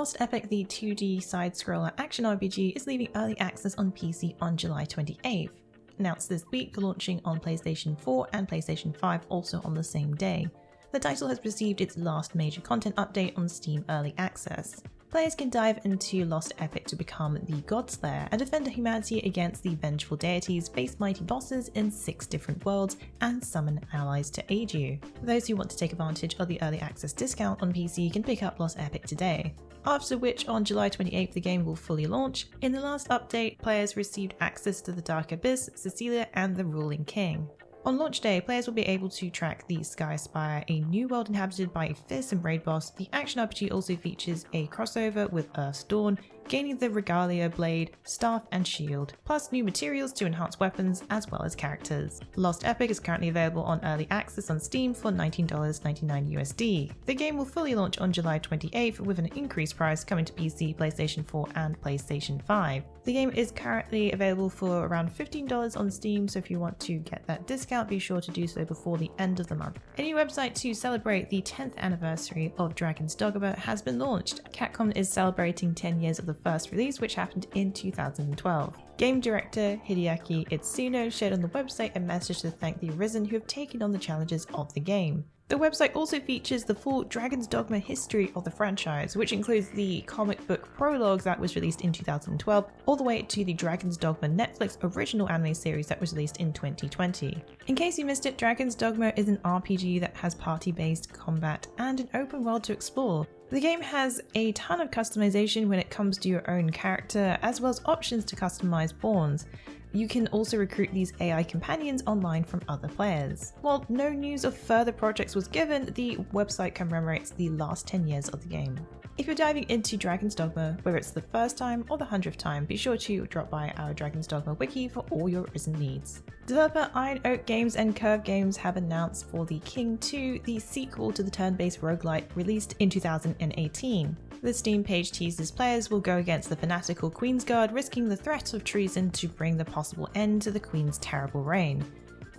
Lost Epic, the 2D side-scroller action RPG, is leaving early access on PC on July 28th. Announced this week, launching on PlayStation 4 and PlayStation 5 also on the same day. The title has received its last major content update on Steam Early Access. Players can dive into Lost Epic to become the Godslayer and defend humanity against the vengeful deities, face mighty bosses in 6 different worlds, and summon allies to aid you. Those who want to take advantage of the early access discount on PC can pick up Lost Epic today. After which, on July 28th, the game will fully launch. In the last update, players received access to the Dark Abyss, Cecilia, and the Ruling King. On launch day, players will be able to track the Sky Spire, a new world inhabited by a fearsome raid boss. The action RPG also features a crossover with Earth's Dawn, gaining the Regalia blade, staff, and shield, plus new materials to enhance weapons as well as characters. Lost Epic is currently available on early access on Steam for $19.99 USD. The game will fully launch on July 28th with an increased price coming to PC, PlayStation 4, and PlayStation 5. The game is currently available for around $15 on Steam, so if you want to get that discount, be sure to do so before the end of the month. A new website to celebrate the 10th anniversary of Dragon's Dogma has been launched. Capcom is celebrating 10 years of the first release, which happened in 2012. Game director Hideaki Itsuno shared on the website a message to thank the Arisen who have taken on the challenges of the game. The website also features the full Dragon's Dogma history of the franchise, which includes the comic book prologue that was released in 2012, all the way to the Dragon's Dogma Netflix original anime series that was released in 2020. In case you missed it, Dragon's Dogma is an RPG that has party-based combat and an open world to explore. The game has a ton of customization when it comes to your own character, as well as options to customize pawns. You can also recruit these AI companions online from other players. While no news of further projects was given, the website commemorates the last 10 years of the game. If you're diving into Dragon's Dogma, whether it's the first time or the 100th time, be sure to drop by our Dragon's Dogma wiki for all your Arisen needs. Developer Iron Oak Games and Curve Games have announced for The King 2, the sequel to the turn-based roguelite released in 2018. The Steam page teases players will go against the fanatical Queensguard, risking the threat of treason to bring the possible end to the Queen's terrible reign.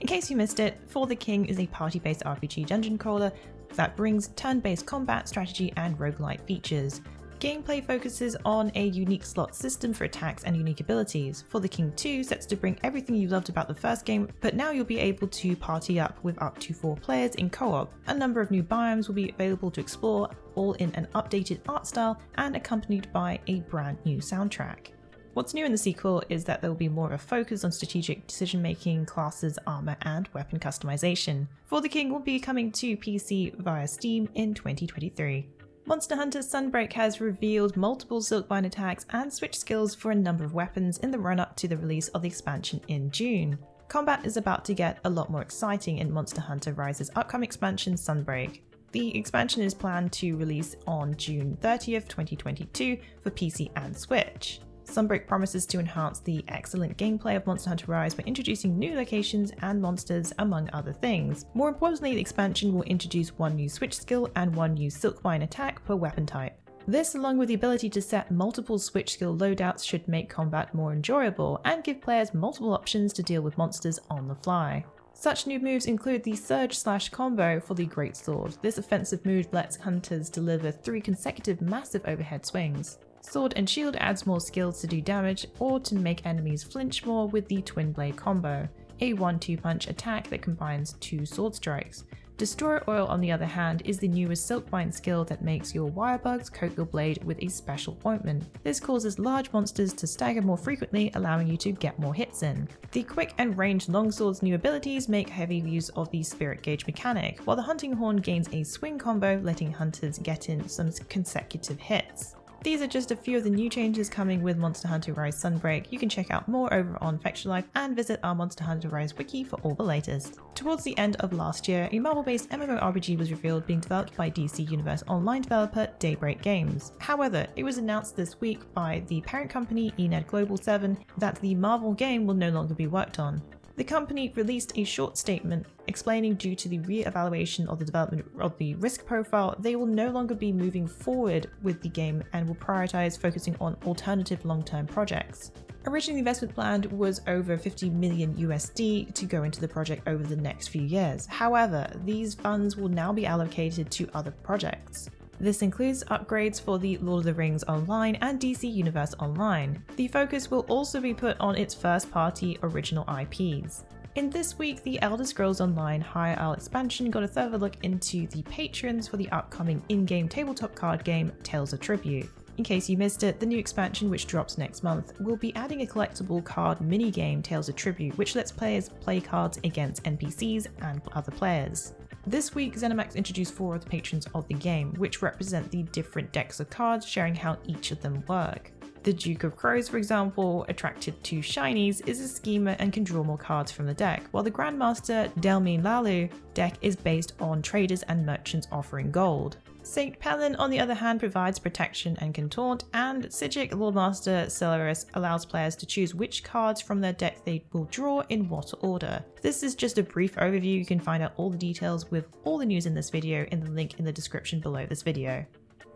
In case you missed it, For the King is a party-based RPG dungeon crawler that brings turn-based combat, strategy, and roguelite features. Gameplay focuses on a unique slot system for attacks and unique abilities. For the King 2 sets to bring everything you loved about the first game, but now you'll be able to party up with up to 4 players in co-op. A number of new biomes will be available to explore, all in an updated art style and accompanied by a brand new soundtrack. What's new in the sequel is that there will be more of a focus on strategic decision-making, classes, armor, and weapon customization. For the King will be coming to PC via Steam in 2023. Monster Hunter Sunbreak has revealed multiple Silkbind attacks and switch skills for a number of weapons in the run-up to the release of the expansion in June. Combat is about to get a lot more exciting in Monster Hunter Rise's upcoming expansion Sunbreak. The expansion is planned to release on June 30th, 2022 for PC and Switch. Sunbreak promises to enhance the excellent gameplay of Monster Hunter Rise by introducing new locations and monsters, among other things. More importantly, the expansion will introduce 1 new switch skill and 1 new Silkbind attack per weapon type. This, along with the ability to set multiple switch skill loadouts, should make combat more enjoyable and give players multiple options to deal with monsters on the fly. Such new moves include the Surge/Combo for the Greatsword. This offensive move lets hunters deliver 3 consecutive massive overhead swings. Sword and Shield adds more skills to do damage or to make enemies flinch more with the Twin Blade combo, a 1-2 punch attack that combines 2 sword strikes. Destroyer Oil, on the other hand, is the newest Silkbind skill that makes your wirebugs coat your blade with a special ointment. This causes large monsters to stagger more frequently, allowing you to get more hits in. The quick and ranged longsword's new abilities make heavy use of the Spirit Gauge mechanic, while the Hunting Horn gains a swing combo, letting hunters get in some consecutive hits. These are just a few of the new changes coming with Monster Hunter Rise Sunbreak. You can check out more over on Fextralife and visit our Monster Hunter Rise wiki for all the latest. Towards the end of last year, a Marvel-based MMORPG was revealed being developed by DC Universe Online developer Daybreak Games. However, it was announced this week by the parent company Ened Global 7 that the Marvel game will no longer be worked on. The company released a short statement explaining due to the re-evaluation of the development of the risk profile, they will no longer be moving forward with the game and will prioritize focusing on alternative long-term projects. Originally, the investment plan was over 50 million USD to go into the project over the next few years. However, these funds will now be allocated to other projects. This includes upgrades for the Lord of the Rings Online and DC Universe Online. The focus will also be put on its first-party original IPs. In this week, the Elder Scrolls Online High Isle expansion got a further look into the patrons for the upcoming in-game tabletop card game Tales of Tribute. In case you missed it, the new expansion, which drops next month, will be adding a collectible card minigame Tales of Tribute, which lets players play cards against NPCs and other players. This week, ZeniMax introduced 4 of the patrons of the game, which represent the different decks of cards, sharing how each of them work. The Duke of Crows, for example, attracted to shinies, is a schemer and can draw more cards from the deck, while the Grandmaster Delmin Lalu deck is based on traders and merchants offering gold. Saint Pelin, on the other hand, provides protection and can taunt, and Sijic Lordmaster Celeris allows players to choose which cards from their deck they will draw in what order. This is just a brief overview. You can find out all the details with all the news in this video in the link in the description below this video.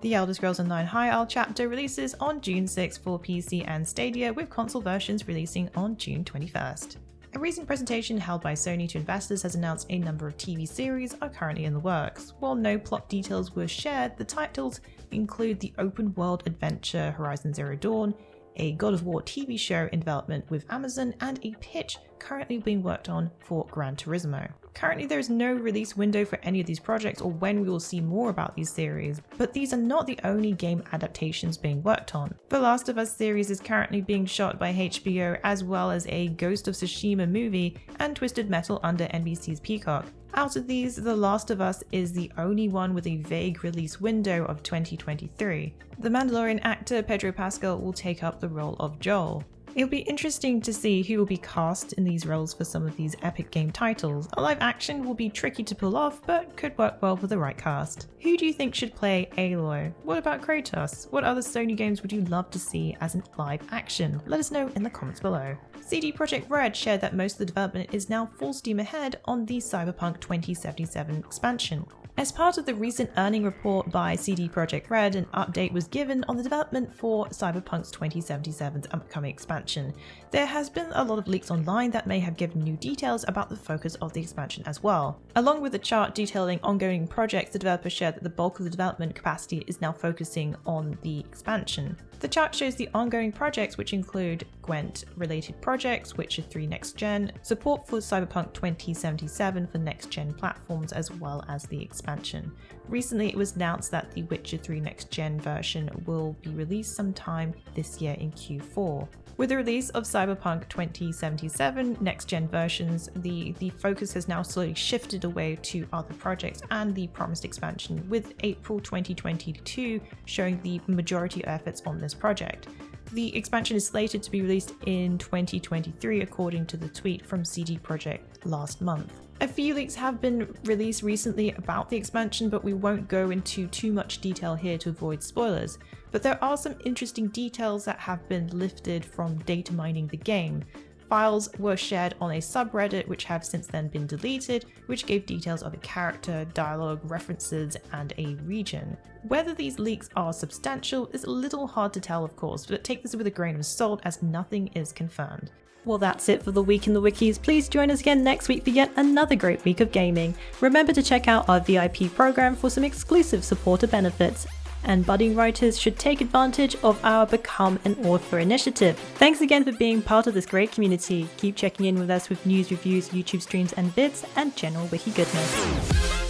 The Elder Scrolls Online High Isle chapter releases on June 6 for PC and Stadia, with console versions releasing on June 21st. A recent presentation held by Sony to investors has announced a number of TV series are currently in the works. While no plot details were shared, the titles include the open-world adventure Horizon Zero Dawn, a God of War TV show in development with Amazon, and a pitch currently being worked on for Gran Turismo. Currently, there is no release window for any of these projects or when we will see more about these series, but these are not the only game adaptations being worked on. The Last of Us series is currently being shot by HBO, as well as a Ghost of Tsushima movie and Twisted Metal under NBC's Peacock. Out of these, The Last of Us is the only one with a vague release window of 2023. The Mandalorian actor Pedro Pascal will take up the role of Joel. It'll be interesting to see who will be cast in these roles for some of these epic game titles. A live action will be tricky to pull off, but could work well with the right cast. Who do you think should play Aloy? What about Kratos? What other Sony games would you love to see as a live action? Let us know in the comments below. CD Projekt Red shared that most of the development is now full steam ahead on the Cyberpunk 2077 expansion. As part of the recent earning report by CD Projekt Red, an update was given on the development for Cyberpunk's 2077's upcoming expansion. There has been a lot of leaks online that may have given new details about the focus of the expansion as well. Along with a chart detailing ongoing projects, the developer shared that the bulk of the development capacity is now focusing on the expansion. The chart shows the ongoing projects, which include Gwent-related projects, Witcher 3 Next Gen, support for Cyberpunk 2077 for next gen platforms, as well as the expansion. Recently, it was announced that the Witcher 3 Next Gen version will be released sometime this year in Q4. With the release of Cyberpunk 2077 next-gen versions, the focus has now slowly shifted away to other projects and the promised expansion, with April 2022 showing the majority of efforts on this project. The expansion is slated to be released in 2023, according to the tweet from CD Projekt last month. A few leaks have been released recently about the expansion, but we won't go into too much detail here to avoid spoilers. But there are some interesting details that have been lifted from data mining the game. Files were shared on a subreddit which have since then been deleted, which gave details of a character, dialogue, references, and a region. Whether these leaks are substantial is a little hard to tell, of course, but take this with a grain of salt as nothing is confirmed. Well, that's it for the week in the wikis. Please join us again next week for yet another great week of gaming. Remember to check out our VIP program for some exclusive supporter benefits. And budding writers should take advantage of our Become an Author initiative. Thanks again for being part of this great community. Keep checking in with us with news, reviews, YouTube streams and vids, and general wiki goodness.